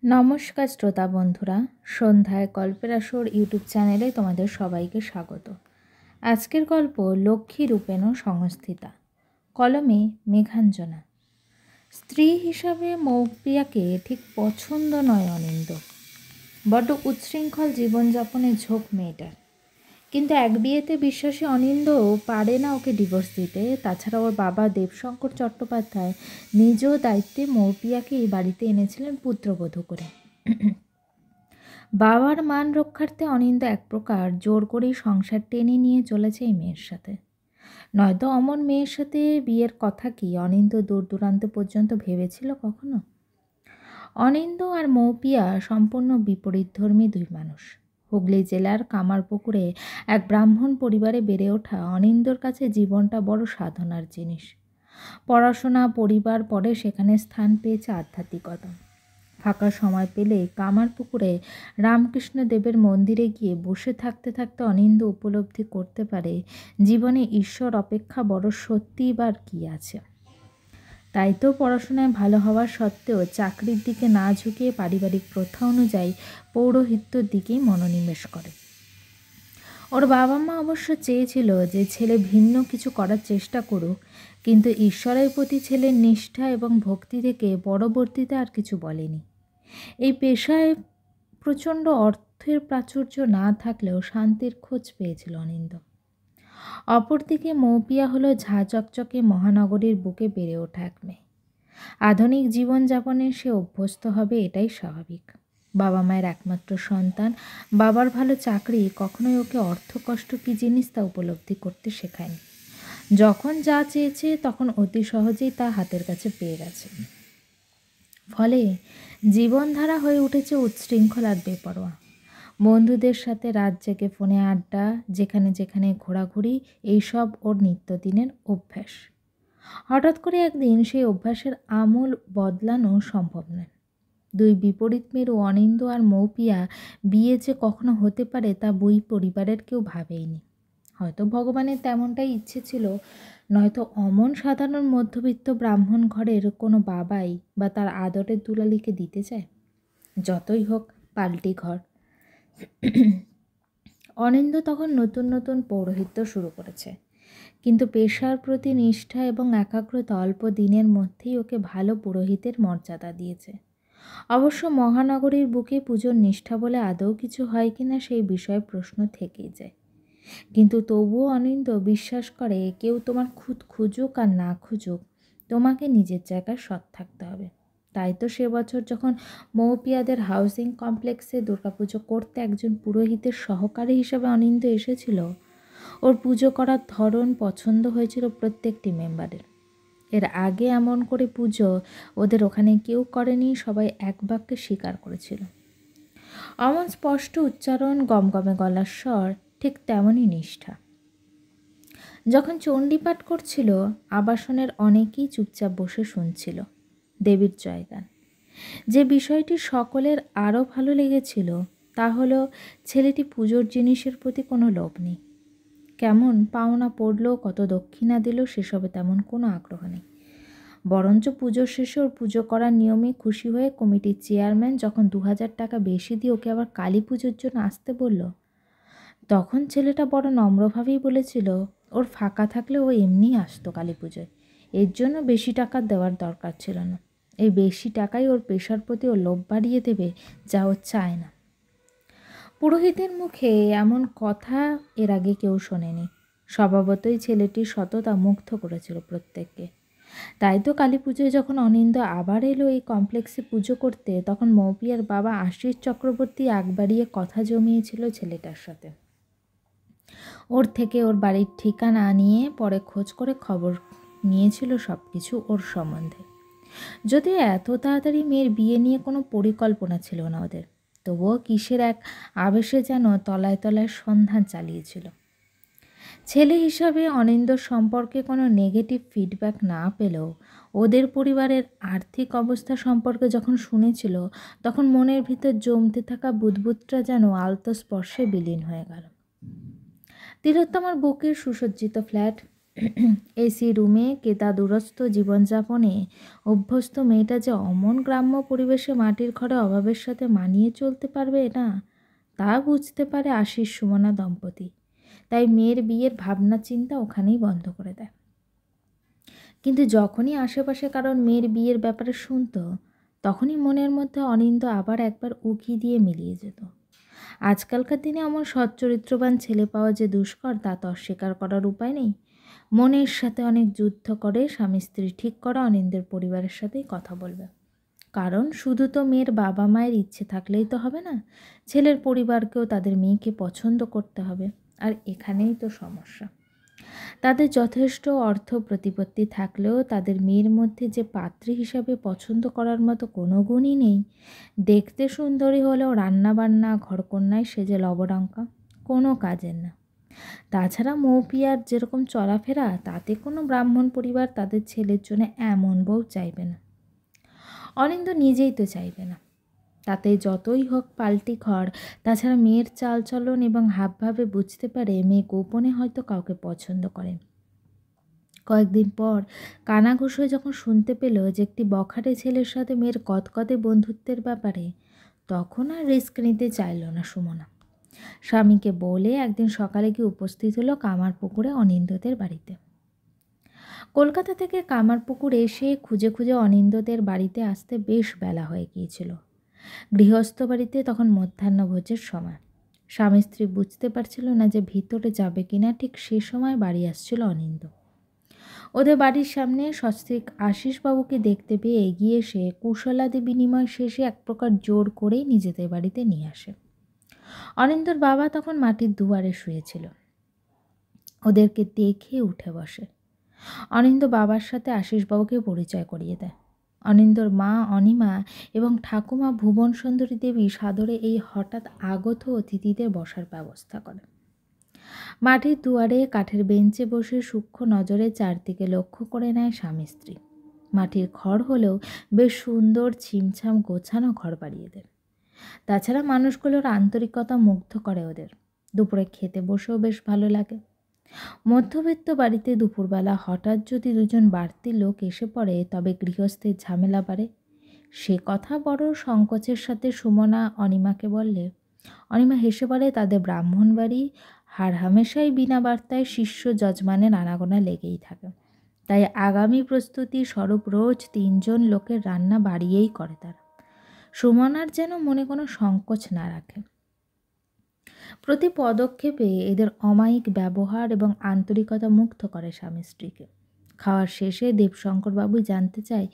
নমস্কার শ্রোতা বন্ধুরা, সন্ধ্যায় গল্পের আসর ইউটিউব চ্যানেলে তোমাদের সবাইকে স্বাগত। আজকের গল্প লক্ষ্মী রূপেণ সংস্থিতা, কলমে মেঘাঞ্জনা। স্ত্রী হিসাবে মৌপিয়াকে ঠিক পছন্দ নয় অনিন্দ। বড্ড উচ্ছৃঙ্খল জীবনযাপনে ঝোঁক মেয়েটার। কিন্তু এক বিয়েতে বিশ্বাসী অনিন্দও পারে না ওকে ডিভোর্স দিতে। তাছাড়া ওর বাবা দেবশঙ্কর চট্টোপাধ্যায় নিজ দায়িত্বে মৌপিয়াকে এই বাড়িতে এনেছিলেন পুত্রবধূ করে। বাবার মান রক্ষার্থে অনিন্দ এক প্রকার জোর করেই সংসার টেনে নিয়ে চলেছে এই মেয়ের সাথে। নয়তো অমন মেয়ের সাথে বিয়ের কথা কি অনিন্দ দূর দূরান্ত পর্যন্ত ভেবেছিল কখনো? অনিন্দ আর মৌপিয়া সম্পূর্ণ বিপরীতধর্মী দুই মানুষ। হুগলি জেলার কামারপুকুরে এক ব্রাহ্মণ পরিবারে বেড়ে ওঠা অনিন্দর কাছে জীবনটা বড় সাধনার জিনিস। পড়াশোনা পরিবার পরে সেখানে স্থান পেয়েছে আধ্যাত্মিকতা। ফাঁকা সময় পেলে কামারপুকুরে রামকৃষ্ণ দেবের মন্দিরে গিয়ে বসে থাকতে থাকতে অনিন্দ উপলব্ধি করতে পারে জীবনে ঈশ্বর অপেক্ষা বড় সত্যিই বার কী আছে। তাই তো পড়াশোনায় ভালো হওয়ার সত্ত্বেও চাকরির দিকে না ঝুঁকিয়ে পারিবারিক প্রথা অনুযায়ী পৌরোহিত্যর দিকেই মনোনিবেশ করে। ওর বাবা মা অবশ্য চেয়েছিল যে ছেলে ভিন্ন কিছু করার চেষ্টা করুক, কিন্তু ঈশ্বরের প্রতি ছেলের নিষ্ঠা এবং ভক্তি থেকে পরবর্তীতে আর কিছু বলেনি। এই পেশায় প্রচণ্ড অর্থের প্রাচুর্য না থাকলেও শান্তির খোঁজ পেয়েছিল অনিন্দ। অপরদিকে মৌপিয়া হলো ঝাঁ চকচকে মহানগরীর বুকে বেড়ে ওঠা এক মেয়ে। আধুনিক জীবনযাপনে সে অভ্যস্ত হবে, এটাই স্বাভাবিক। বাবা মায়ের একমাত্র সন্তান, বাবার ভালো চাকরি কখনোই ওকে অর্থকষ্ট কী জিনিস তা উপলব্ধি করতে শেখায়নি। যখন যা চেয়েছে তখন অতি সহজেই তা হাতের কাছে পেয়ে গেছে। ফলে জীবনধারা হয়ে উঠেছে উচ্ছৃঙ্খল আর বেপরোয়া। বন্ধুদের সাথে রাত জেগে ফোনে আড্ডা, যেখানে যেখানে ঘোরাঘুরি, এইসব ওর নিত্যদিনের অভ্যাস। হঠাৎ করে একদিন সেই অভ্যাসের আমূল বদলানো সম্ভব নয়। দুই বিপরীত মেরু অনিন্দ আর মৌপিয়া বিয়ে যে কখনো হতে পারে তা দুই পরিবারের কেউ ভাবেইনি। হয়তো ভগবানের তেমনটাই ইচ্ছে ছিল, নয়তো অমন সাধারণ মধ্যবিত্ত ব্রাহ্মণ ঘরের কোনো বাবাই বা তার আদরের দুলালিকে দিতে চায়। যতই হোক পাল্টি ঘর। অনিন্দ তখন নতুন নতুন পৌরোহিত্য শুরু করেছে, কিন্তু পেশার প্রতি নিষ্ঠা এবং একাগ্রতা অল্প দিনের মধ্যেই ওকে ভালো পুরোহিতের মর্যাদা দিয়েছে। অবশ্য মহানগরীর বুকে পুজোর নিষ্ঠা বলে আদৌ কিছু হয় কিনা সেই বিষয়ে প্রশ্ন থেকেই যায়। কিন্তু তবুও অনিন্দ বিশ্বাস করে কেউ তোমার খুদ খুঁজুক আর না খুঁজুক, তোমাকে নিজের জায়গায় সৎ থাকতে হবে। তাই তো সে বছর যখন মৌপিয়াদের হাউসিং কমপ্লেক্সে দুর্গাপুজো করতে একজন পুরোহিতের সহকারী হিসেবে অনিন্দ এসেছিল, ওর পুজো করার ধরন পছন্দ হয়েছিল প্রত্যেকটি মেম্বারের। এর আগে এমন করে পুজো ওদের ওখানে কেউ করেনি, সবাই এক বাক্যে স্বীকার করেছিল। অমন স্পষ্ট উচ্চারণ, গমগমে গলার স্বর, ঠিক তেমনই নিষ্ঠা। যখন চণ্ডীপাঠ করছিল, আবাসনের অনেকেই চুপচাপ বসে শুনছিল দেবীর জয়গান। যে বিষয়টি সকলের আরও ভালো লেগেছিল তা হলো ছেলেটি পুজোর জিনিসের প্রতি কোনো লোভ নেই। কেমন পাওনা পড়লো, কত দক্ষিণা দিল, সেসবে তেমন কোনো আগ্রহ নেই। বরঞ্চ পুজোর শেষে ওর পুজো করার নিয়মে খুশি হয়ে কমিটির চেয়ারম্যান যখন 2000 টাকা বেশি দিয়ে ওকে আবার কালী পুজোর জন্য আসতে বলল, তখন ছেলেটা বড় নম্রভাবেই বলেছিল ওর ফাঁকা থাকলে ও এমনিই আসতো কালী পুজোয়, এর জন্য বেশি টাকা দেওয়ার দরকার ছিল না। এই বেশি টাকাই ওর পেশার প্রতি ও লোভ বাড়িয়ে দেবে, যা ও চায় না। পুরোহিতের মুখে এমন কথা এর আগে কেউ শোনেনি। স্বভাবতই ছেলেটির সততা মুগ্ধ করেছিল প্রত্যেককে। তাই তো কালী পুজোয় যখন অনিন্দ আবার এলো এই কমপ্লেক্সে পুজো করতে, তখন মৌপিয়ার বাবা আশিস চক্রবর্তী আগ বাড়িয়ে কথা জমিয়েছিল ছেলেটার সাথে। ওর থেকে ওর বাড়ির ঠিকানা নিয়ে পরে খোঁজ করে খবর নিয়েছিল সব কিছু ওর সম্বন্ধে। যদিও এত তাড়াতাড়ি মেয়ের বিয়ে নিয়ে কোনো পরিকল্পনা ছিল না ওদের, তবুও কিসের এক আবেশে যেন তলায় তলায় সন্ধান চালিয়েছিল। ছেলে হিসাবে অনিন্দর সম্পর্কে কোনো নেগেটিভ ফিডব্যাক না পেলেও ওদের পরিবারের আর্থিক অবস্থা সম্পর্কে যখন শুনেছিল, তখন মনের ভিতর জমতে থাকা বুদবুদটা যেন আলতো স্পর্শে বিলীন হয়ে গেল। তিলোত্তমার বুকের সুসজ্জিত ফ্ল্যাট, এসি রুমে কেতাদুরস্ত জীবনযাপনে অভ্যস্ত মেয়েটা যে অমন গ্রাম্য পরিবেশে মাটির ঘরে অভাবের সাথে মানিয়ে চলতে পারবে না, তা বুঝতে পারে আশিস সুমনা দম্পতি। তাই মেয়ের বিয়ের ভাবনা চিন্তা ওখানেই বন্ধ করে দেয়। কিন্তু যখনই আশেপাশে কারণ মেয়ের বিয়ের ব্যাপারে শুনত, তখনই মনের মধ্যে অনিন্দ আবার একবার উকি দিয়ে মিলিয়ে যেত। আজকালকার দিনে এমন সচ্চরিত্রবান ছেলে পাওয়া যে দুষ্কর, তা তো অস্বীকার করার উপায় নেই। মনের সাথে অনেক যুদ্ধ করে স্বামী স্ত্রী ঠিক করা অনিন্দের পরিবারের সাথেই কথা বলবে। কারণ শুধু তো মেয়ের বাবা মায়ের ইচ্ছে থাকলেই তো হবে না, ছেলের পরিবারকেও তাদের মেয়েকে পছন্দ করতে হবে। আর এখানেই তো সমস্যা। তাদের যথেষ্ট অর্থ প্রতিপত্তি থাকলেও তাদের মেয়ের মধ্যে যে পাত্রী হিসাবে পছন্দ করার মতো কোনো গুণই নেই। দেখতে সুন্দরী হলেও রান্নাবান্না ঘরকন্যায় সেজে লবডঙ্কা, কোনো কাজের না। তাছাড়া মৌপিয়ার যেরকম চলাফেরা, তাতে কোনো ব্রাহ্মণ পরিবার তাদের ছেলের জন্য এমন বউ চাইবে না। অনিন্দ নিজেই তো চাইবে না। তাতে যতই হোক পাল্টি ঘর। তাছাড়া মেয়ের চালচলন এবং হাবভাবে বুঝতে পারে মেয়ে গোপনে হয়তো কাউকে পছন্দ করে। কয়েকদিন পর কানাঘুষোয় যখন শুনতে পেল যে একটি বখাটে ছেলের সাথে মেয়ের কতকতে বন্ধুত্বের ব্যাপারে, তখন আর রিস্ক নিতে চাইল না সুমনা। স্বামীকে বলে একদিন সকালে গিয়ে উপস্থিত হলো কামারপুকুরে অনিন্দদের বাড়িতে। কলকাতা থেকে কামারপুকুর এসে খুঁজে খুঁজে অনিন্দদের বাড়িতে আসতে বেশ বেলা হয়ে গিয়েছিল। গৃহস্থ বাড়িতে তখন মধ্যাহ্নভোজের সময়। স্বামী স্ত্রী বুঝতে পারছিল না যে ভিতরে যাবে কিনা। ঠিক সে সময় বাড়ি আসছিল অনিন্দ। ওদের বাড়ির সামনে সস্ত্রীক আশিসবাবুকে দেখতে পেয়ে এগিয়ে এসে কুশলাদি বিনিময় শেষে এক প্রকার জোর করেই নিজেদের বাড়িতে নিয়ে আসে। অনিন্দর বাবা তখন মাটির দুয়ারে শুয়েছিল। ওদেরকে দেখে উঠে বসে। অনিন্দ বাবার সাথে আশিসবাবুকে পরিচয় করিয়ে দেয়। অনিন্দর মা অনিমা এবং ঠাকুমা ভুবন সুন্দরী দেবী সাদরে এই হঠাৎ আগত অতিথিদের বসার ব্যবস্থা করে। মাটির দুয়ারে কাঠের বেঞ্চে বসে সূক্ষ্ম নজরে চারদিকে লক্ষ্য করে নেয় স্বামী স্ত্রী। মাটির ঘর হলেও বেশ সুন্দর ছিমছাম গোছানো ঘর বাড়িয়ে দেয়। তাছাড়া মানুষগুলোর আন্তরিকতা মুগ্ধ করে ওদের। দুপুরে খেতে বসেও বেশ ভালো লাগে। মধ্যবিত্ত বাড়িতে দুপুরবেলা হঠাৎ যদি দুজন বাড়তি লোক এসে পড়ে, তবে গৃহস্থের ঝামেলা বাড়ে। সে কথা বড় সংকোচের সাথে সুমনা অনিমাকে বললে অনিমা হেসে বলে তাদের ব্রাহ্মণ বাড়ি হামেশাই বিনা বার্তায় শিষ্য যজমানের আনাগোনা লেগেই থাকে। তাই আগামী প্রস্তুতি স্বরূপ রোজ 3 জন লোকের রান্না বাড়িয়েই করে তারা। সুমনার যেন মনে কোনো সংকোচ না রাখে। প্রতি পদক্ষেপে এদের অমায়িক ব্যবহার এবং আন্তরিকতা মুগ্ধ করে স্বামী স্ত্রীকে। খাওয়ার শেষে দেবশঙ্করবাবু জানতে চায়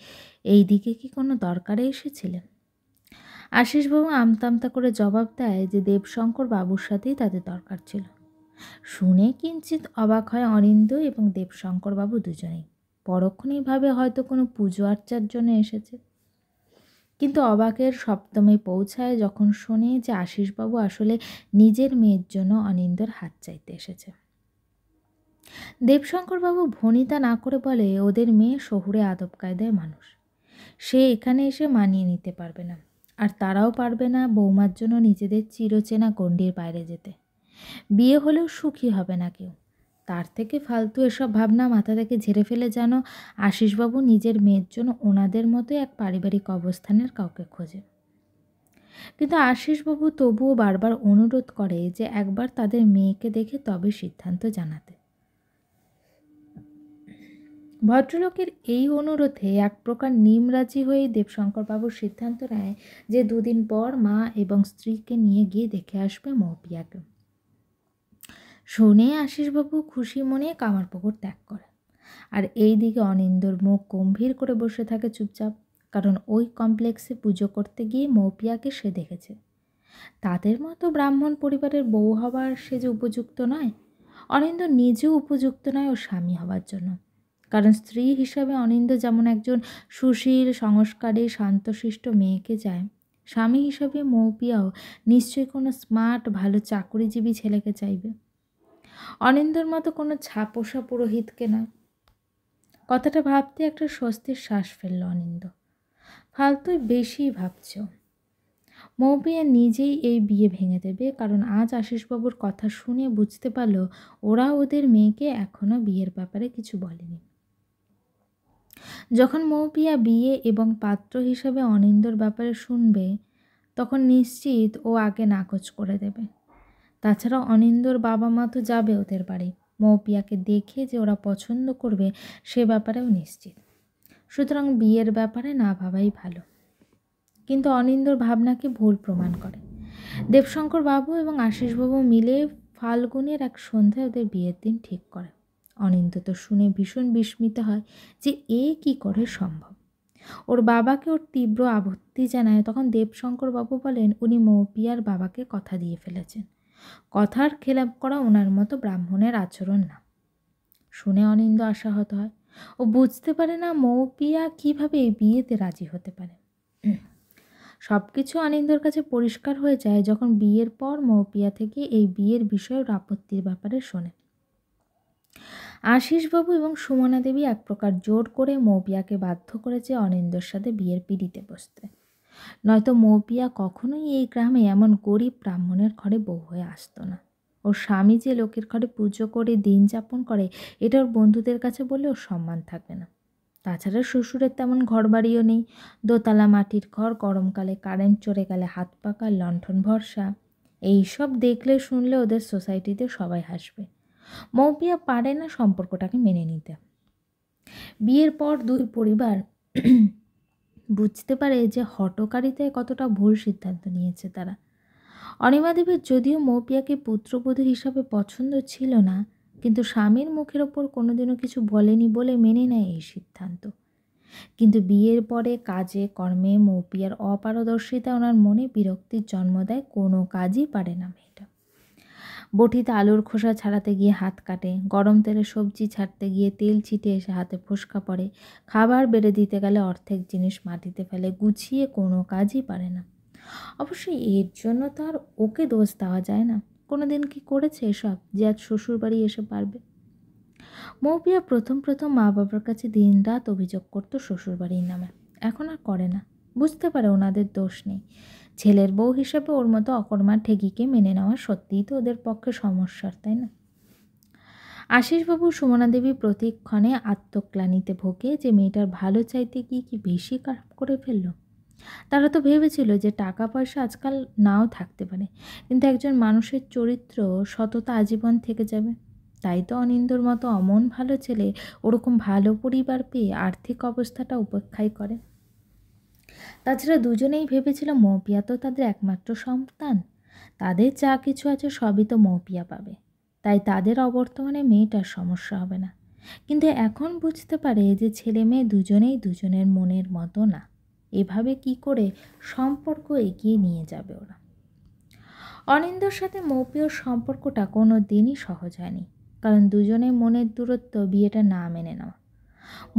এই দিকে কি কোনো দরকারে এসেছিলেন। আশিসবাবু আমতা করে জবাব দেয় যে দেবশঙ্কর বাবুর সাথেই তাদের দরকার ছিল। শুনে কিঞ্চিত অবাক হয় অনিন্দ এবং দেবশঙ্করবাবু দুজনেই। পরক্ষণেই ভাবে হয়তো কোনো পুজো আর্চার জন্য এসেছে। কিন্তু অবাকের সপ্তমে পৌঁছায় যখন শোনে যে আশিসবাবু আসলে নিজের মেয়ের জন্য অনিন্দর হাত চাইতে এসেছে। দেবশঙ্করবাবু ভনিতা না করে বলে ওদের মেয়ে শহুরে আদব কায়দায় মানুষ, সে এখানে এসে মানিয়ে নিতে পারবে না। আর তারাও পারবে না বৌমার জন্য নিজেদের চিরচেনা গণ্ডির বাইরে যেতে। বিয়ে হলেও সুখী হবে না কেউ। তার থেকে ফালতু এসব ভাবনা মাথা থেকে ঝেড়ে ফেলে যেন আশিসবাবু নিজের মেয়ের জন্য ওনাদের মতো এক পারিবারিক অবস্থানের কাউকে খোঁজে। কিন্তু আশিসবাবু তবুও বারবার অনুরোধ করে যে একবার তাদের মেয়েকে দেখে তবে সিদ্ধান্ত জানাতে। ভদ্রলোকের এই অনুরোধে এক প্রকার নিমরাজি হয়ে দেবশঙ্করবাবুর সিদ্ধান্ত নেয় যে 2 দিন পর মা এবং স্ত্রীকে নিয়ে গিয়ে দেখে আসবে মৌপিয়াকে। শুনে আশিসবাবু খুশি মনে কামারপুকুর ত্যাগ করে। আর এই দিকে অনিন্দর মুখ গম্ভীর করে বসে থাকে চুপচাপ। কারণ ওই কমপ্লেক্সে পুজো করতে গিয়ে মৌপিয়াকে সে দেখেছে। তাদের মতো ব্রাহ্মণ পরিবারের বউ হবার সে যে উপযুক্ত নয়। অনিন্দ নিজেও উপযুক্ত নয় ওর স্বামী হবার জন্য। কারণ স্ত্রী হিসাবে অনিন্দ যেমন একজন সুশীল সংস্কারী শান্তশিষ্ট মেয়েকে চায়, স্বামী হিসাবে মৌপিয়াও নিশ্চয়ই কোনো স্মার্ট ভালো চাকুরিজীবী ছেলেকে চাইবে। অনিন্দর মতো কোনো ছাপোষা পুরোহিতকে নয়। কথাটা ভাবতে একটা স্বস্তির শ্বাস ফেলল অনিন্দ। ফালতুই বেশি ভাবছ। মৌপিয়া নিজেই এই বিয়ে ভেঙে দেবে, কারণ আজ আশিসবাবুর কথা শুনে বুঝতে পারল ওরা ওদের মেয়েকে এখনও বিয়ের ব্যাপারে কিছু বলেনি। যখন মৌপিয়া বিয়ে এবং পাত্র হিসাবে অনিন্দর ব্যাপারে শুনবে, তখন নিশ্চিত ও আগে নাকচ করে দেবে। তাছাড়া অনিন্দর বাবা মা তো যাবে ওদের বাড়ি, মৌপিয়াকে দেখে যে ওরা পছন্দ করবে সে ব্যাপারেও নিশ্চিত। সুতরাং বিয়ের ব্যাপারে না ভাবাই ভালো। কিন্তু অনিন্দর ভাবনাকে ভুল প্রমাণ করে। দেবশঙ্কর বাবু এবং আশিসবাবু মিলে ফাল্গুনের এক সন্ধ্যায় ওদের বিয়ের দিন ঠিক করে। অনিন্দ তো শুনে ভীষণ বিস্মিত হয় যে এ কি করে সম্ভব। ওর বাবাকে ওর তীব্র আপত্তি জানায়। তখন দেবশঙ্কর বাবু বলেন উনি মৌপিয়ার বাবাকে কথা দিয়ে ফেলেছেন, কথার খেলাপ করা ওনার মতো ব্রাহ্মণের আচরণ না। শুনে অনিন্দ আশাহত হয়। ও বুঝতে পারে না মৌপিয়া কিভাবে এই বিয়েতে রাজি হতে পারে। সব কিছু অনিন্দর কাছে পরিষ্কার হয়ে যায় যখন বিয়ের পর মৌপিয়া থেকে এই বিয়ের বিষয়ে ওর আপত্তির ব্যাপারে শোনে। আশিসবাবু এবং সুমনা দেবী এক প্রকার জোর করে মৌপিয়াকে বাধ্য করেছে অনিন্দর সাথে বিয়ের পিঁড়িতে বসতে, নয়তো মৌপিয়া কখনোই এই গ্রামে এমন গরিব ব্রাহ্মণের ঘরে বউ হয়ে আসতো না। ওর স্বামী যে লোকের ঘরে পুজো করে দিন যাপন করে এটা ওর বন্ধুদের কাছে বললে ওর সম্মান থাকবে না। তাছাড়া শ্বশুরের তেমন ঘরবাড়িও নেই, দোতলা মাটির ঘর, গরমকালে কারেন্ট চলে গেলে হাত পাকা লণ্ঠন ভরসা। এইসব দেখলে শুনলে ওদের সোসাইটিতে সবাই হাসবে। মৌপিয়া পারে না সম্পর্কটাকে মেনে নিতে। বিয়ের পর দুই পরিবার বুঝতে পারে যে হঠকারিতায় কতটা ভুল সিদ্ধান্ত নিয়েছে তারা। অনিমা দেবীর যদিও মৌপিয়াকে পুত্রবধূ হিসাবে পছন্দ ছিল না, কিন্তু স্বামীর মুখের ওপর কোনোদিনও কিছু বলেনি বলে মেনে নেয় এই সিদ্ধান্ত। কিন্তু বিয়ের পরে কাজে কর্মে মৌপিয়ার অপারদর্শিতা ওনার মনে বিরক্তির জন্ম দেয়। কোনো কাজই পারে না মেয়েটা। বটিতে আলুর খোসা ছাড়াতে গিয়ে হাত কাটে, গরম তেলে সবজি ছাড়তে গিয়ে তেল ছিটে এসে হাতে ফোস্কা পড়ে, খাবার বেড়ে দিতে গেলে অর্ধেক জিনিস মাটিতে ফেলে, গুছিয়ে কোনো কাজই পারে না। অবশ্যই এর জন্য তো আর ওকে দোষ দেওয়া যায় না। কোনো দিন কি করেছে এসব যে আজ শ্বশুরবাড়ি এসে পারবে? মৌপিয়া প্রথম প্রথম মা বাবার কাছে দিন রাত অভিযোগ করতো শ্বশুরবাড়ির নামে। এখন আর করে না। বুঝতে পারে ওনাদের দোষ নেই। ছেলের বউ হিসেবে ওর মতো অকর্মা ঠেকিকে মেনে নেওয়া সত্যিই তো ওদের পক্ষে সমস্যার, তাই না? আশিসবাবু সুমনা দেবী প্রতিক্ষণে আত্মগ্লানিতে ভোগে যে মেয়েটার ভালো চাইতে গিয়ে কি বেশি খারাপ করে ফেলল। তারা তো ভেবেছিল যে টাকা পয়সা আজকাল নাও থাকতে পারে, কিন্তু একজন মানুষের চরিত্র সততা আজীবন থেকে যাবে। তাই তো অনিন্দর মতো অমন ভালো ছেলে ওরকম ভালো পরিবার পেয়ে আর্থিক অবস্থাটা উপেক্ষাই করে। তাছাড়া দুজনেই ভেবেছিল মৌপিয়া তো তাদের একমাত্র সন্তান, তাদের যা কিছু আছে সবই তো মৌপিয়া পাবে, তাই তাদের অবর্তমানে মেয়েটার সমস্যা হবে না। কিন্তু এখন বুঝতে পারে যে ছেলে মেয়ে দুজনেই দুজনের মনের মতো না। এভাবে কি করে সম্পর্ক এগিয়ে নিয়ে যাবে ওরা? অনিন্দর সাথে মৌপিয়ার সম্পর্কটা কোনো দিনই সহজ হয়নি, কারণ দুজনের মনের দূরত্ব বিয়েটা না মেনে নেওয়া।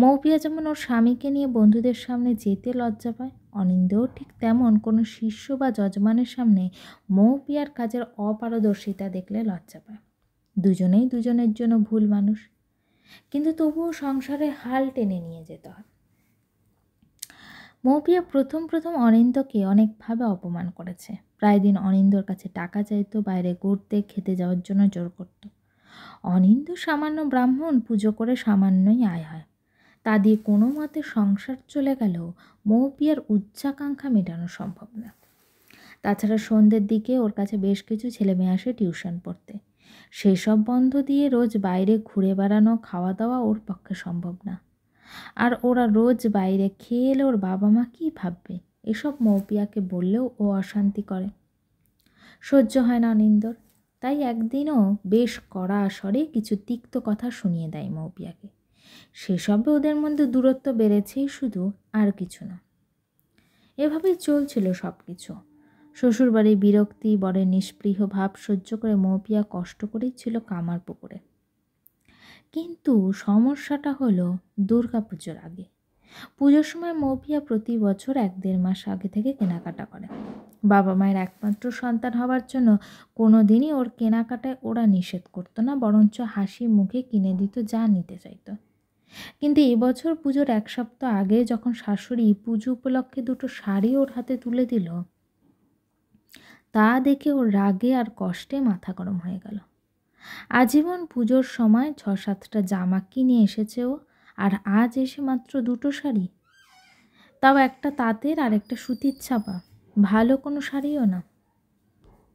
মৌপিয়া যেমন ওর স্বামীকে নিয়ে বন্ধুদের সামনে যেতে লজ্জা পায়, অনিন্দও ঠিক তেমন কোনো শিষ্য বা যজমানের সামনে মৌপিয়ার কাজের অপারদর্শিতা দেখলে লজ্জা পায়। দুজনেই দুজনের জন্য ভুল মানুষ, কিন্তু তবুও সংসারে হাল টেনে নিয়ে যেতে হয়। মৌপিয়া প্রথম প্রথম অনিন্দকে অনেকভাবে অপমান করেছে। প্রায় দিন অনিন্দর কাছে টাকা চাইতো, বাইরে ঘুরতে খেতে যাওয়ার জন্য জোর করত। অনিন্দ সামান্য ব্রাহ্মণ, পুজো করে সামান্যই আয় হয়, তা দিয়ে কোনো মতে সংসার চলে গেলেও মৌপিয়ার উচ্চাকাঙ্ক্ষা মেটানো সম্ভব না। তাছাড়া সন্ধ্যের দিকে ওর কাছে বেশ কিছু ছেলে মেয়ে আসে টিউশন পড়তে। সেসব বন্ধ দিয়ে রোজ বাইরে ঘুরে বেড়ানো, খাওয়া দাওয়া ওর পক্ষে সম্ভব না। আর ওরা রোজ বাইরে খেয়ে এলে ওর বাবা মা কী ভাববে, এসব মৌপিয়াকে বললেও ও অশান্তি করে। সহ্য হয় না অনিন্দর, তাই একদিনও বেশ কড়া স্বরে কিছু তিক্ত কথা শুনিয়ে দেয় মৌপিয়াকে। সেসবে ওদের মধ্যে দূরত্ব বেড়েছেই শুধু, আর কিছু না। এভাবেই চলছিল সব কিছু। শ্বশুরবাড়ির বিরক্তি, বরের নিষ্পৃহ ভাব সহ্য করে মৌপিয়া কষ্ট করেই ছিল কামার পুকুরে। কিন্তু সমস্যাটা হলো দুর্গাপুজোর আগে। পুজোর সময় মৌপিয়া প্রতি বছর 1-1.5 মাস আগে থেকে কেনাকাটা করে। বাবা মায়ের একমাত্র সন্তান হওয়ার জন্য কোনো দিনই ওর কেনাকাটায় ওরা নিষেধ করতো না, বরঞ্চ হাসি মুখে কিনে দিত যা নিতে চাইতো। কিন্তু এবছর পুজোর 1 সপ্তাহ আগে যখন শাশুড়ি পুজো উপলক্ষে 2টো শাড়ি ওর হাতে তুলে দিল, তা দেখে ওর রাগে আর কষ্টে মাথা গরম হয়ে গেল। আজীবন পুজোর সময় ৬-৭টা জামা কিনে এসেছে ও, আর আজ এসে মাত্র 2টো শাড়ি, তাও একটা তাঁতের আর একটা সুতির ছাপা, ভালো কোনো শাড়িও না।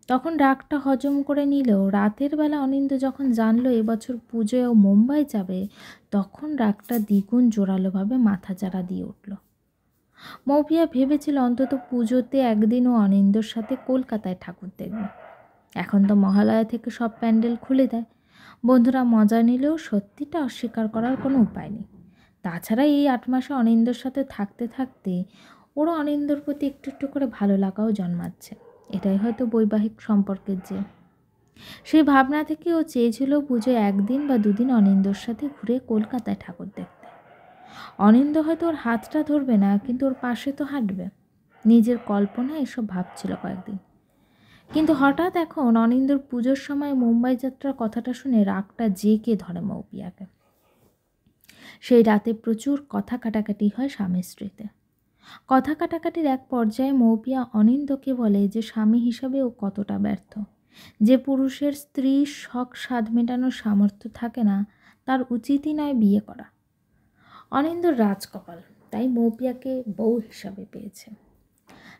তখন রাগটা হজম করে নিলেও রাতের বেলা অনিন্দ যখন জানলো এবছর পুজোয় ও মুম্বাই যাবে, তখন রাগটা দ্বিগুণ জোরালোভাবে মাথাচাড়া দিয়ে উঠল। মৌপিয়া ভেবেছিল অন্তত পুজোতে একদিন ও অনিন্দর সাথে কলকাতায় ঠাকুর দেখবে। এখন তো মহালয়া থেকে সব প্যান্ডেল খুলে দেয়। বন্ধুরা মজা নিলেও সত্যিটা অস্বীকার করার কোনো উপায় নেই। তাছাড়া এই 8 মাসে অনিন্দর সাথে থাকতে থাকতে ওরও অনিন্দর প্রতি একটু একটু করে ভালো লাগাও জন্মাচ্ছে। এটাই হয়তো বৈবাহিক সম্পর্কের যে। সেই ভাবনা থেকে ও চেয়েছিল পুজোয় একদিন বা 2 দিন অনিন্দর সাথে ঘুরে কলকাতায় ঠাকুর দেখতে। অনিন্দ হয়তো ওর হাতটা ধরবে না, কিন্তু ওর পাশে তো হাঁটবে। নিজের কল্পনায় এসব ভাবছিল কয়েকদিন। কিন্তু হঠাৎ এখন অনিন্দর পুজোর সময় মুম্বাই যাত্রার কথাটা শুনে রাগটা জেঁকে ধরে মৌপিয়াকে। সেই রাতে প্রচুর কথা কাটাকাটি হয় স্বামী স্ত্রীতে। কথা কাটাকাটির এক পর্যায়ে মৌপিয়া অনিন্দকে বলে যে স্বামী হিসাবে ও কতটা ব্যর্থ। যে পুরুষের স্ত্রীর শখ স্বাদ মেটানোর সামর্থ্য থাকে না, তার উচিতই নয় বিয়ে করা। অনিন্দর রাজকপাল, তাই মৌপিয়াকে বউ হিসাবে পেয়েছে।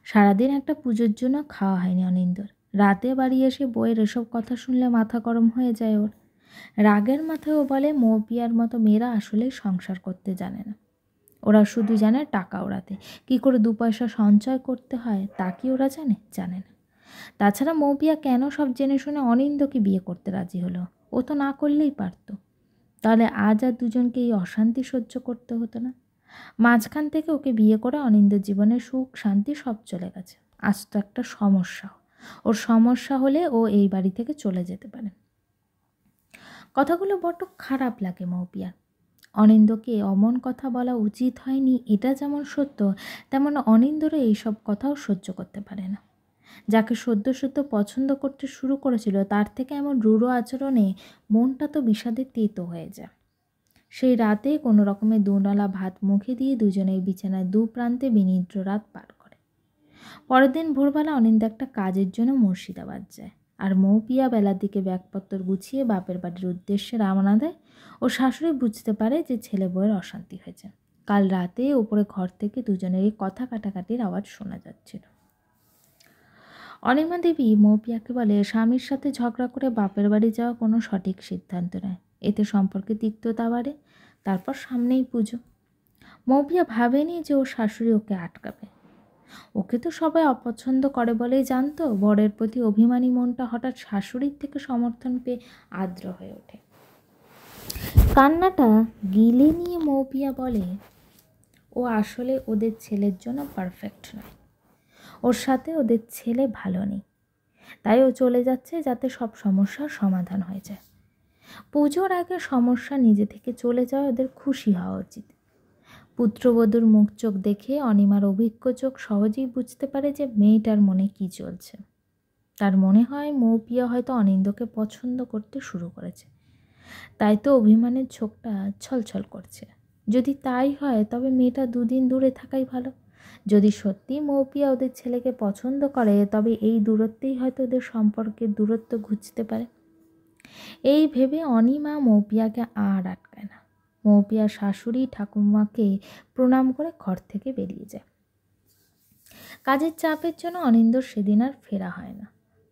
সারাদিন একটা পুজোর জন্য খাওয়া হয়নি অনিন্দর। রাতে বাড়ি এসে বউয়ের এসব কথা শুনলে মাথা গরম হয়ে যায় ওর। রাগের মাথায়ও বলে মৌপিয়ার মতো মেয়েরা আসলে সংসার করতে জানে না। ওরা শুধু জানে টাকা ওড়াতে, কী করে 2 পয়সা সঞ্চয় করতে হয় তা কি ওরা জানে না। তাছাড়া মৌপিয়া কেন সব জেনে শুনে অনিন্দকে বিয়ে করতে রাজি হলো? ও তো না করলেই পারত। তাহলে আজ আর দুজনকে এই অশান্তি সহ্য করতে হতো না। মাঝখান থেকে ওকে বিয়ে করে অনিন্দের জীবনের সুখ শান্তি সব চলে গেছে। আজ তো একটা সমস্যা। ওর সমস্যা হলে ও এই বাড়ি থেকে চলে যেতে পারে। কথাগুলো বড্ড খারাপ লাগে মৌপিয়ার। অনিন্দকে অমন কথা বলা উচিত হয়নি এটা যেমন সত্য, তেমন অনিন্দরও এইসব কথাও সহ্য করতে পারে না। যাকে সদ্য সদ্য পছন্দ করতে শুরু করেছিল তার থেকে এমন রূঢ় আচরণে মনটা তো বিষাদে তেতো হয়ে যায়। সেই রাতে কোনো রকমে 2 নলা ভাত মুখে দিয়ে দুজনেই বিছানায় 2 প্রান্তে বিনিদ্র রাত পার করে। পরের দিন ভোরবেলা অনিন্দ একটা কাজের জন্য মুর্শিদাবাদ যায়, আর মৌপিয়া বেলার দিকে ব্যাগপত্র গুছিয়ে বাপের বাড়ির উদ্দেশ্যে রওনা দেয়। ও শাশুড়ি বুঝতে পারে যে ছেলে বউয়ের অশান্তি হয়েছে। কাল রাতে ওপরে ঘর থেকে দুজনেরই কথা কাটাকাটির আওয়াজ শোনা যাচ্ছিল। অনিমা দেবী মৌপিয়াকে বলে স্বামীর সাথে ঝগড়া করে বাপের বাড়ি যাওয়া কোনো সঠিক সিদ্ধান্ত নয়, এতে সম্পর্কে তিক্ততা বাড়ে। তারপর সামনেই পুজো। মৌপিয়া ভাবেনি যে ওর শাশুড়ি ওকে আটকাবে। ওকে তো সবাই অপছন্দ করে বলেই জানতো। বরের প্রতি অভিমানী মনটা হঠাৎ শাশুড়ির থেকে সমর্থন পেয়ে আর্দ্র হয়ে ওঠে। কান্নাটা গিলে নিয়ে মৌপিয়া বলে ও আসলে ওদের ছেলের জন্য পারফেক্ট নয়। ওর সাথে ওদের ছেলে ভালো নেই, তাই ও চলে যাচ্ছে যাতে সব সমস্যার সমাধান হয়ে যায়। পুজোর আগে সমস্যা নিজে থেকে চলে যাওয়া ওদের খুশি হওয়া উচিত। পুত্রবধূর মুখ চোখ দেখে অনিমার অভিজ্ঞ চোখ সহজেই বুঝতে পারে যে মেয়েটার মনে কী চলছে। তার মনে হয় মৌপিয়া হয়তো অনিন্দকে পছন্দ করতে শুরু করেছে, তাই তো অভিমানের চোখটা ছলছল করছে। যদি তাই হয় তবে মেয়েটা 2 দিন দূরে থাকাই ভালো। যদি সত্যি মৌপিয়া ওদের ছেলেকে পছন্দ করে তবে এই দূরত্বেই হয়তো ওদের সম্পর্কের দূরত্ব ঘুচতে পারে। এই ভেবে অনিমা মৌপিয়াকে আর আটকায় না। মৌপিয়ার শাশুড়ি ঠাকুমাকে প্রণাম করে ঘর থেকে বেরিয়ে যায়। কাজের চাপের জন্য অনিন্দর সেদিন আর ফেরা হয় না।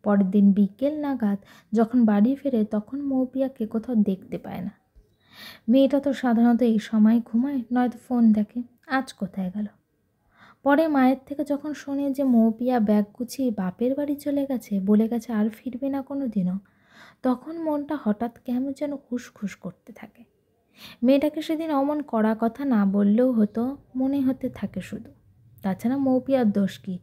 পরের দিন বিকেল নাগাদ যখন বাড়ি ফেরে তখন মৌপিয়াকে কোথাও দেখতে পায় না। মেয়েটা তো সাধারণত এই সময় ঘুমায়, নয়তো ফোন দেখে। আজ কোথায় গেল? পরে মায়ের থেকে যখন শুনে যে মৌপিয়া ব্যাগ গুছিয়ে বাপের বাড়ি চলে গেছে, বলে গেছে আর ফিরবে না কোনো দিনও, তখন মনটা হঠাৎ কেমন যেন খুসখুস করতে থাকে। মেয়েটাকে সেদিন অমন কড়া কথা না বললেও হতো, মনে হতে থাকে শুধু। তাছাড়া মৌপিয়ার দোষ কী?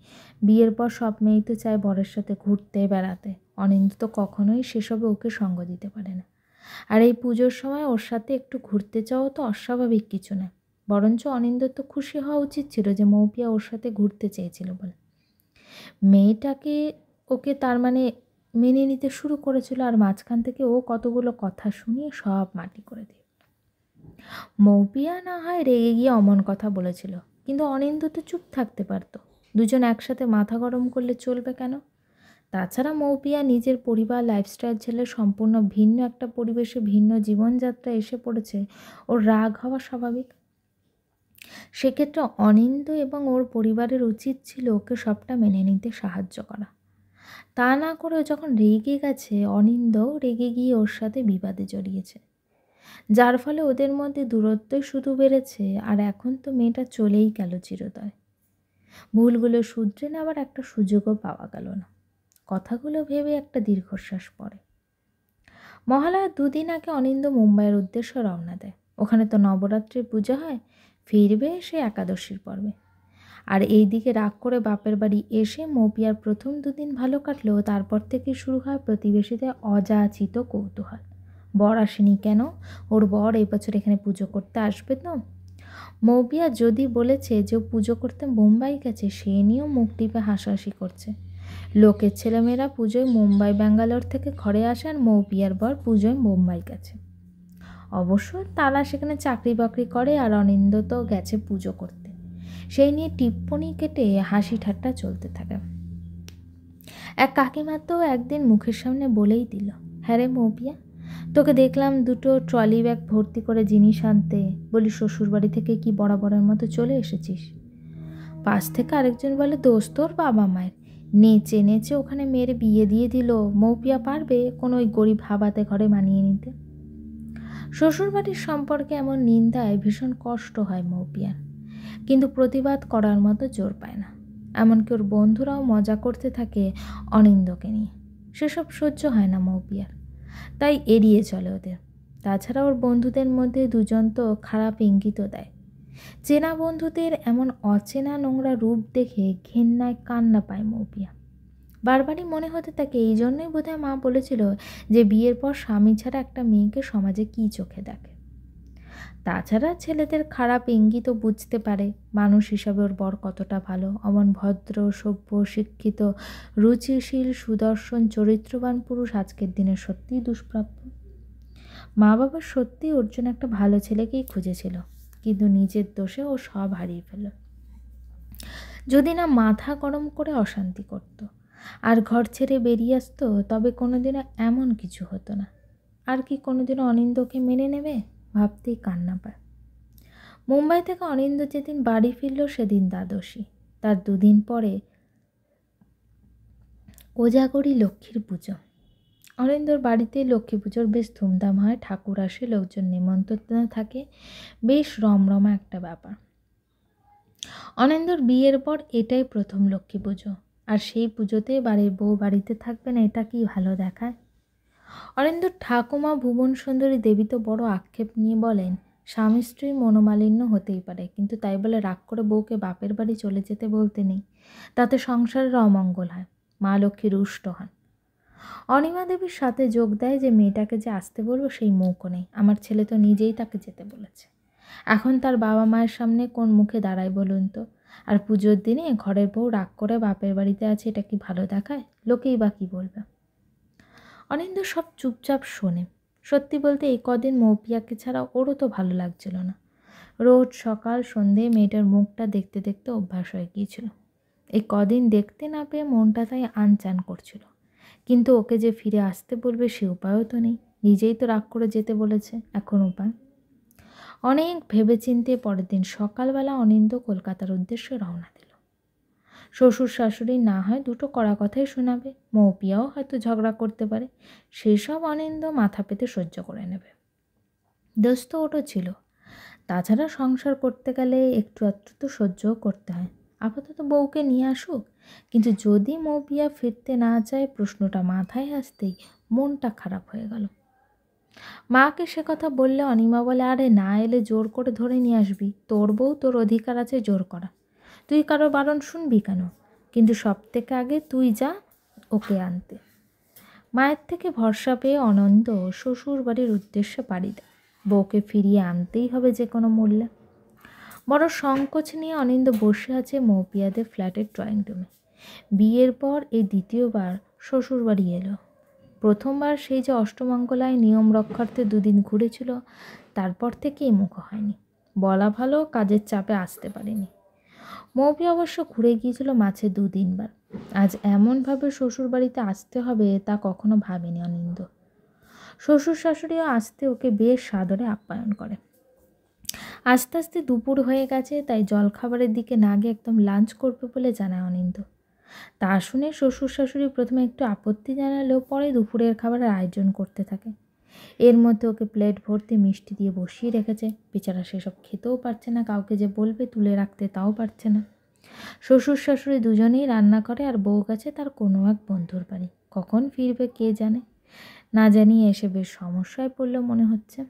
বিয়ের পর সব মেয়েই তো চায় বরের সাথে ঘুরতে বেড়াতে। অনিন্দ তো কখনোই সেসবে ওকে সঙ্গ দিতে পারে না। আর এই পুজোর সময় ওর সাথে একটু ঘুরতে যাওয়া তো অস্বাভাবিক কিছু না। বরঞ্চ অনিন্দর তো খুশি হওয়া উচিত ছিল যে মৌপিয়া ওর সাথে ঘুরতে চেয়েছিল বলে। মেয়েটাকে ওকে তার মানে মেনে নিতে শুরু করেছিল, আর মাঝখান থেকে ও কতগুলো কথা শুনিয়ে সব মাটি করে দিল। মৌপিয়া না হয় রেগে গিয়ে অমন কথা বলেছিল, কিন্তু অনিন্দ তো চুপ থাকতে পারত। দুজন একসাথে মাথা গরম করলে চলবে কেন? তাছাড়া মৌপিয়া নিজের পরিবার লাইফস্টাইল ছেলে সম্পূর্ণ ভিন্ন একটা পরিবেশে ভিন্ন জীবনযাত্রা এসে পড়েছে, ওর রাগ হওয়া স্বাভাবিক। সেক্ষেত্রে অনিন্দ এবং ওর পরিবারের উচিত ছিল ওকে সবটা মেনে নিতে সাহায্য করা। তা না করে যখন রেগে গেছে, অনিন্দও রেগে গিয়ে ওর সাথে বিবাদে জড়িয়েছে, যার ফলে ওদের মধ্যে দূরত্বই শুধু বেড়েছে। আর এখন তো মেয়েটা চলেই গেল চিরতরে, ভুলগুলো শুধরে নেওয়ার একটা সুযোগও পাওয়া গেল না। কথাগুলো ভেবে একটা দীর্ঘশ্বাস পড়ে। মহালয়ার 2 দিন আগে অনিন্দ মুম্বাইয়ের উদ্দেশ্যে রওনা দেয়। ওখানে তো নবরাত্রির পূজা হয়, ফিরবে সে একাদশীর পর্বে। আর এই দিকে রাগ করে বাপের বাড়ি এসে মৌপিয়ার প্রথম 2 দিন ভালো কাটলেও তারপর থেকে শুরু হয় প্রতিবেশীদের অযাচিত কৌতূহল। বর আসেনি কেন? ওর বর এবছর এখানে পুজো করতে আসবে তো? মৌপিয়া যদি বলেছে যে ও পুজো করতে মুম্বাই গেছে, সে নিয়েও মুখ টিপে হাসাহাসি করছে। লোকের ছেলেমেয়েরা পুজোয় মুম্বাই ব্যাঙ্গালোর থেকে ঘরে আসে, আর মৌপিয়ার বর পুজোয় মুম্বাই গেছে। অবশ্য তারা সেখানে চাকরি বাকরি করে, আর অনিন্দ তো গেছে পুজো করতে। সেই নিয়ে টিপ্পনি কেটে হাসি ঠাট্টা চলতে থাকে। এক কাকিমা তো একদিন মুখের সামনে বলেই দিল, হ্যাঁ রে মৌপিয়া, তোকে দেখলাম 2টো ট্রলি ব্যাগ ভর্তি করে জিনিস আনতে, বলি শ্বশুরবাড়ি থেকে কি বরাবরের মতো চলে এসেছিস? পাশ থেকে আরেকজন বলে, দোষ তোর বাবা মায়ের, নেচে নেচে ওখানে মেয়ের বিয়ে দিয়ে দিল, মৌপিয়া পারবে কোনো ওই গরিব হাবাতে ঘরে মানিয়ে নিতে? শ্বশুরবাড়ির সম্পর্কে এমন নিন্দায় ভীষণ কষ্ট হয় মৌপিয়ার, কিন্তু প্রতিবাদ করার মতো জোর পায় না। এমনকি ওর বন্ধুরাও মজা করতে থাকে অনিন্দকে নিয়ে। সেসব সহ্য হয় না মৌপিয়ার, তাই এড়িয়ে চলে ওদের। তাছাড়া ওর বন্ধুদের মধ্যে 2জন তো খারাপ ইঙ্গিতও দেয়। চেনা বন্ধুদের এমন অচেনা নোংরা রূপ দেখে ঘেন্নায় কান্না পায় মৌপিয়া। বারবারই মনে হতে থাকে এই জন্যই বোধহয় মা বলেছিল যে বিয়ের পর স্বামী ছাড়া একটা মেয়েকে সমাজে কী চোখে দেখে। তাছাড়া ছেলেদের খারাপ ইঙ্গিতও বুঝতে পারে মানুষ হিসাবে ওর বর কতটা ভালো, অমন ভদ্র, সভ্য, শিক্ষিত, রুচিশীল, সুদর্শন, চরিত্রবান পুরুষ আজকের দিনে সত্যিই দুষ্প্রাপ্য। মা বাবা সত্যিই ওর জন্য একটা ভালো ছেলেকেই খুঁজেছিল, কিন্তু নিজের দোষে ও সব হারিয়ে ফেল। যদি না মাথা গরম করে অশান্তি করত আর ঘর ছেড়ে বেরিয়ে আসতো, তবে কোনোদিনও এমন কিছু হতো না। আর কি কোনোদিনও অনিন্দকে মেনে নেবে? ভাবতেই কান্না পায়। মুম্বাই থেকে অনিন্দ যেদিন বাড়ি ফিরল সেদিন দ্বাদশী। তার 2 দিন পরে কোজাগরী লক্ষ্মীর পুজো। অনিন্দর বাড়িতেই লক্ষ্মী পুজোর বেশ ধুমধাম হয়, ঠাকুর আসে, লোকজন নিমন্ত্রণ থাকে, বেশ রমরমা একটা ব্যাপার। অনিন্দর বিয়ের পর এটাই প্রথম লক্ষ্মী পুজো, আর সেই পুজোতে বাড়ির বউ বাড়িতে থাকবে না, এটা কি ভালো দেখায়? অনিন্দর ঠাকুমা ভুবন সুন্দরী দেবী তো বড় আক্ষেপ নিয়ে বলেন, স্বামী স্ত্রীর মনোমালিন্য হতেই পারে, কিন্তু তাই বলে রাগ করে বউকে বাপের বাড়ি চলে যেতে বলতে নেই, তাতে সংসারের অমঙ্গল হয়, মা লক্ষ্মী রুষ্ট হন। অনিমা দেবীর সাথে যোগ দেয় যে মেয়েটাকে যে আসতে বলবো সেই মুখও নেই, আমার ছেলে তো নিজেই তাকে যেতে বলেছে, এখন তার বাবা মায়ের সামনে কোন মুখে দাঁড়ায় বলুন তো? আর পুজোর দিনে ঘরের বউ রাগ করে বাপের বাড়িতে আছে, এটা কি ভালো দেখায়? লোকেই বা কী বলবে? অনিন্দ সব চুপচাপ শোনে। সত্যি বলতে এই কদিন মৌপিয়াকে ছাড়া ওরও তো ভালো লাগছিল না। রোজ সকাল সন্ধে মেয়েটার মুখটা দেখতে দেখতে অভ্যাস হয়ে গিয়েছিল। এই কদিন দেখতে না পেয়ে মনটা তাই আনচান করছিল, কিন্তু ওকে যে ফিরে আসতে বলবে সে উপায়ও তো নেই, নিজেই তো রাগ করে যেতে বলেছে, এখন উপায়? অনেক ভেবেচিন্তে পরের দিন সকালবেলা অনিন্দ কলকাতার উদ্দেশ্যে রওনা দিল। শ্বশুর শাশুড়ি না হয় 2টো কড়া কথাই শোনাবে, মৌপিয়াও হয়তো ঝগড়া করতে পারে, সেসব অনিন্দ মাথা পেতে সহ্য করে নেবে। দোষ তো ওরও ছিল। তাছাড়া সংসার করতে গেলে একটু আধটু তো সহ্যও করতে হয়। আপাতত বউকে নিয়ে আসুক, কিন্তু যদি মৌপিয়া ফিরতে না চায়, প্রশ্নটা মাথায় আসতেই মনটা খারাপ হয়ে গেল। মাকে সে কথা বললে অনিমা বলে, আরে না এলে জোর করে ধরে নিয়ে আসবি, তোর বউ, তোর অধিকার আছে জোর করা, তুই কারো বারণ শুনবি কেন? কিন্তু সব থেকে আগে তুই যা ওকে আনতে। মায়ের থেকে ভরসা পেয়ে অনন্ত শ্বশুর বাড়ির উদ্দেশ্যে পাড়ি দেয়। বউকে ফিরিয়ে আনতেই হবে যে কোনো মূল্যে। বড় সংকোচ নিয়ে অনিন্দ বসে আছে মৌপিয়াদের ফ্ল্যাটের ড্রয়িং রুমে। বিয়ের পর এই দ্বিতীয়বার শ্বশুর বাড়ি এলো। প্রথমবার সেই যে অষ্টমঙ্গলায় নিয়ম রক্ষার্থে 2 দিন ঘুরেছিল, তারপর থেকেই মুখ হয়নি। বলা ভালো, কাজের চাপে আসতে পারেনি। মৌপি অবশ্য ঘুরে গিয়েছিল মাঝে 2-3 বার। আজ এমনভাবে শ্বশুরবাড়িতে আসতে হবে তা কখনো ভাবেনি অনিন্দ। শ্বশুর শাশুড়িও আসতে ওকে বেশ সাদরে আপ্যায়ন করে। আস্তে আস্তে দুপুর হয়ে গেছে, তাই জলখাবারের দিকে না গিয়ে একদম লাঞ্চ করবে বলে জানায় অনিন্দ। তা শুনে শ্বশুর শাশুড়ি প্রথমে একটু আপত্তি জানালেও পরে দুপুরের খাবারের আয়োজন করতে থাকে। এর মধ্যে ওকে প্লেট ভর্তি মিষ্টি দিয়ে বসিয়ে রেখেছে। বেচারা সেসব খেতেও পারছে না, কাউকে যে বলবে তুলে রাখতে তাও পারছে না। শ্বশুর শাশুড়ি দুজনেই রান্না করে, আর বউ গেছে তার কোনো এক বন্ধুর বাড়ি। কখন ফিরবে কে জানে। না জানিয়ে এসে বেশ সমস্যায় পড়ল মনে হচ্ছে।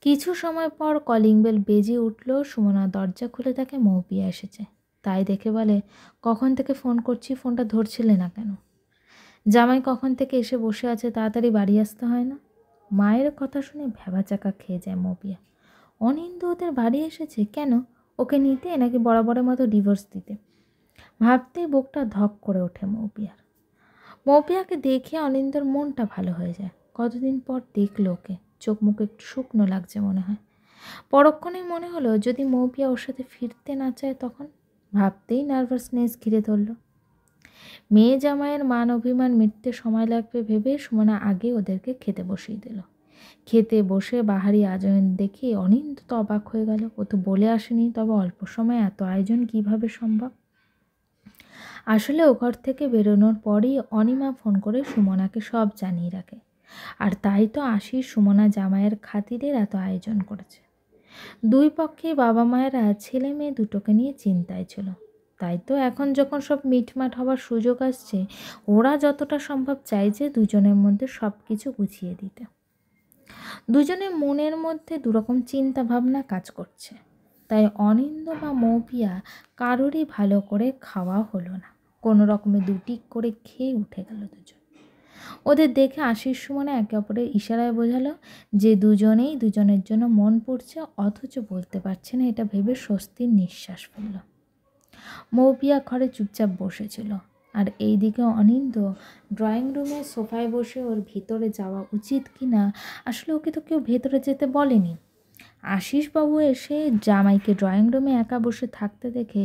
কিছু সময় পর কলিং বেল বেজে উঠল। সুমনা দরজা খুলে দেখে মৌপিয়া এসেছে। তাই দেখে বলে, কখন থেকে ফোন করছি, ফোনটা ধরছিলে না কেন? জামাই কখন থেকে এসে বসে আছে, তাড়াতাড়ি বাড়ি আসতে হয় না? মায়ের কথা শুনে ভ্যাবাচাকা খেয়ে যায় মৌপিয়া। অনিন্দ ওদের বাড়ি এসেছে কেন? ওকে নিতে নাকি বরাবরের মতো ডিভোর্স দিতে? ভাবতেই বুকটা ধক করে ওঠে মৌপিয়ার। মৌপিয়াকে দেখে অনিন্দর মনটা ভালো হয়ে যায়। কতদিন পর দেখলো ওকে, চোখ মুখ একটু শুকনো লাগছে মনে হয়। পরক্ষণেই মনে হলো যদি মৌপিয়া ওর সাথে ফিরতে না চায় তখন। ভাবতেই নার্ভাসনেস ঘিরে ধরল। মেয়ে জামাইয়ের মান অভিমান মিটতে সময় লাগবে ভেবে সুমনা আগে ওদেরকে খেতে বসিয়ে দিল। খেতে বসে বাহারি আয়োজন দেখে অনিন্দ তো অবাক হয়ে গেল। ও তো বলে আসেনি, তবে অল্প সময়ে এত আয়োজন কিভাবে সম্ভব? আসলে ও ঘর থেকে বেরোনোর পরই অনিমা ফোন করে সুমনাকে সব জানিয়ে রাখে। আর তাই তো আশিস সুমনা জামাইয়ের খাতিরের এত আয়োজন করেছে। দুই পক্ষে বাবা মায়েরা ছেলে মেয়ে দুটোকে নিয়ে চিন্তায় ছিল। তাই তো এখন যখন সব মিটমাট হওয়ার সুযোগ আসছে, ওরা যতটা সম্ভব চাইছে দুজনের মধ্যে সব কিছু গুছিয়ে দিতে। দুজনের মনের মধ্যে দুরকম চিন্তা ভাবনা কাজ করছে। তাই অনিন্দ বা মৌপিয়া কারোরই ভালো করে খাওয়া হলো না। কোনো রকমে দুটি করে খেয়ে উঠে গেল দুজন। ওদের দেখে আশিস সুমনা একে অপরের ইশারায় বোঝালো যে দুজনেই দুজনের জন্য মন পড়ছে, অথচ বলতে পারছে না, এটা ভেবে স্বস্তির নিঃশ্বাস ফেলল। মৌপিয়া ঘরে চুপচাপ বসেছিল, আর এইদিকে অনিন্দ ড্রয়িং রুমে সোফায় বসে ওর ভিতরে যাওয়া উচিত কি না। আসলে ওকে তো কেউ ভেতরে যেতে বলেনি। আশিসবাবু এসে জামাইকে ড্রয়িং রুমে একা বসে থাকতে দেখে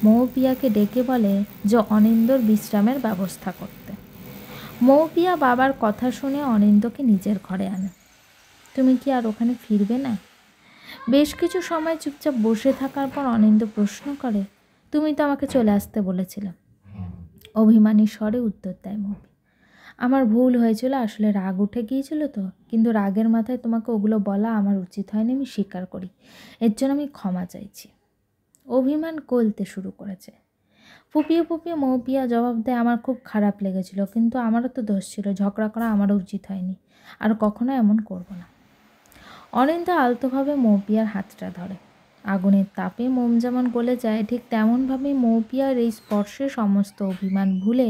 মৌপিয়াকে ডেকে বলে যে অনিন্দর বিশ্রামের ব্যবস্থা করতে। মৌপিয়া বাবার কথা শুনে অনিন্দকে নিজের ঘরে আনে। তুমি কি আর ওখানে ফিরবে না? বেশ কিছু সময় চুপচাপ বসে থাকার পর অনিন্দ প্রশ্ন করে, তুমি তো আমাকে চলে আসতে বলেছিলে। অভিমানী স্বরে উত্তর দেয় মৌপি, আমার ভুল হয়েছিল, আসলে রাগ উঠে গিয়েছিল তো, কিন্তু রাগের মাথায় তোমাকে ওগুলো বলা আমার উচিত হয়নি, আমি স্বীকার করি। এর জন্য আমি ক্ষমা চাইছি। অভিমান গলতে শুরু করেছে। ফুপিয়ে ফুপিয়ে মৌপিয়া জবাব দেয়, আমার খুব খারাপ লেগেছিল, কিন্তু আমারও তো দোষ ছিল, ঝগড়া করা আমারও উচিত হয়নি, আর কখনো এমন করব না। অনিন্দ আলতোভাবে মৌপিয়ার হাতটা ধরে। আগুনের তাপে মোম যেমন গলে যায়, ঠিক তেমনভাবেই মৌপিয়ার এই স্পর্শে সমস্ত অভিমান ভুলে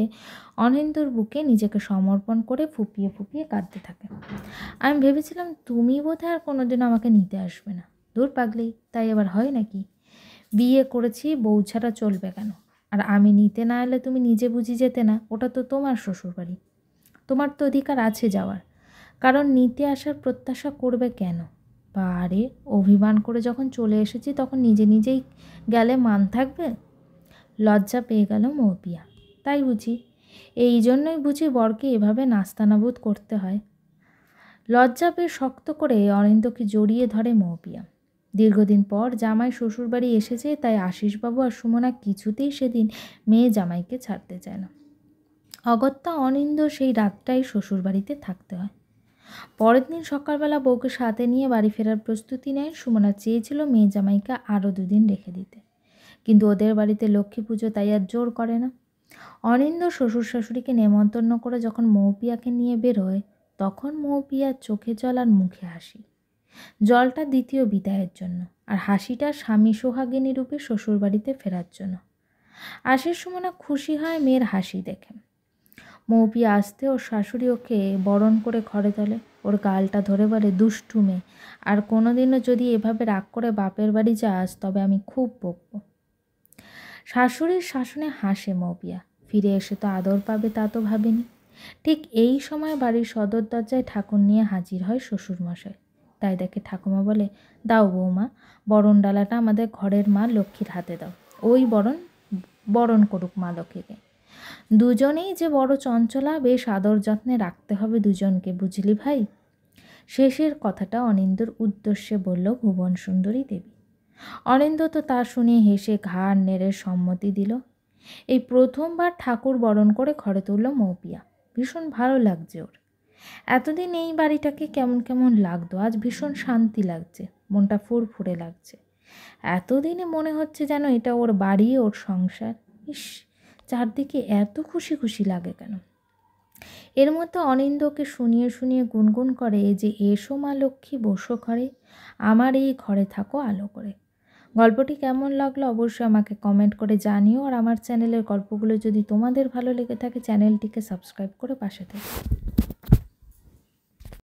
অনিন্দর বুকে নিজেকে সমর্পণ করে ফুপিয়ে ফুপিয়ে কাঁদতে থাকে। আমি ভেবেছিলাম তুমি বোধহয় আর কোনোদিন আমাকে নিতে আসবে না। দূর পাগলি, তাই আবার হয় নাকি? বিয়ে করেছি, বউ ছাড়া চলবে কেন? আর আমি নিতে না এলে তুমি নিজে বুঝি যেতে না? ওটা তো তোমার শ্বশুরবাড়ি, তোমার তো অধিকার আছে যাওয়ার, কারণ নিতে আসার প্রত্যাশা করবে কেন? বারে, অভিমান করে যখন চলে এসেছি তখন নিজে নিজেই গেলে মান থাকবে? লজ্জা পেয়ে গেল মৌপিয়া। তাই বুঝি? এই জন্যই বুঝি বরকে এভাবে নাস্তানাবুদ করতে হয়? লজ্জা পেয়ে শক্ত করে অনিন্দকে জড়িয়ে ধরে মৌপিয়া। দীর্ঘদিন পর জামাই শ্বশুরবাড়ি এসেছে, তাই আশিসবাবু আর সুমনা কিছুতেই সেদিন মেয়ে জামাইকে ছাড়তে চায় না। অগত্যা অনিন্দ সেই রাতটাই শ্বশুরবাড়িতে থাকতে হয়। পরের দিন সকালবেলা বউকে সাথে নিয়ে বাড়ি ফেরার প্রস্তুতি নেয়। সুমনা চেয়েছিল মেয়ে জামাইকে আরও 2 দিন রেখে দিতে, কিন্তু ওদের বাড়িতে লক্ষ্মী পুজো, তাই আর জোর করে না। অনিন্দ শ্বশুর শাশুড়িকে নেমন্তন্ন করে যখন মৌপিয়াকে নিয়ে বেরোয়, তখন মৌপিয়ার চোখে জল আর মুখে হাসি। জলটা দ্বিতীয় বিদায়ের জন্য, আর হাসিটা স্বামী সোহাগিনী রূপে শ্বশুরবাড়িতে ফেরার জন্য। আশিস সুমনা খুশি হয় মেয়ের হাসি দেখে। মৌপিয়া আসতে ওর শাশুড়ি ওকে বরণ করে ঘরে তোলে, ওর গালটা ধরে বলে, দুষ্টু মেয়ে, আর কোনোদিনও যদি এভাবে রাগ করে বাপের বাড়ি যাস তবে আমি খুব বকব। শাশুড়ির শাসনে হাসে মৌপিয়া। ফিরে এসে তো আদর পাবে তা তো ভাবেনি। ঠিক এই সময় বাড়ির সদর দরজায় ঠাকুর নিয়ে হাজির হয় শ্বশুরমশাই। তাই দেখে ঠাকুমা বলে, দাও বৌমা, বরণ ডালাটা আমাদের ঘরের মা লক্ষ্মীর হাতে দাও। ওই বরণ করুক মা লক্ষ্মীকে। দুজনেই যে বড় চঞ্চলা, বেশ আদর যত্নে রাখতে হবে দুজনকে, বুঝলি ভাই? শেষের কথাটা অনিন্দর উদ্দেশ্যে বলল ভুবন সুন্দরী দেবী। অনিন্দ তো তা শুনে হেসে ঘাড় নেড়ে সম্মতি দিল। এই প্রথমবার ঠাকুর বরণ করে ঘরে তুলল মৌপিয়া। ভীষণ ভালো লাগছে ওর। এতদিন এই বাড়িটাকে কেমন কেমন লাগতো, আজ ভীষণ শান্তি লাগছে, মনটা ফুরফুরে লাগছে। এতদিনে মনে হচ্ছে যেন এটা ওর বাড়ি, ওর সংসার। ইস, চারদিকে এত খুশি খুশি লাগে কেন? এর মধ্যে অনিন্দকে শুনিয়ে শুনিয়ে গুনগুন করে যে, এসো মা লক্ষ্মী বসো ঘরে, আমার এই ঘরে থাকো আলো করে। গল্পটি কেমন লাগলো অবশ্যই আমাকে কমেন্ট করে জানিও। আর আমার চ্যানেলের গল্পগুলো যদি তোমাদের ভালো লেগে থাকে চ্যানেলটিকে সাবস্ক্রাইব করে পাশে থেকো।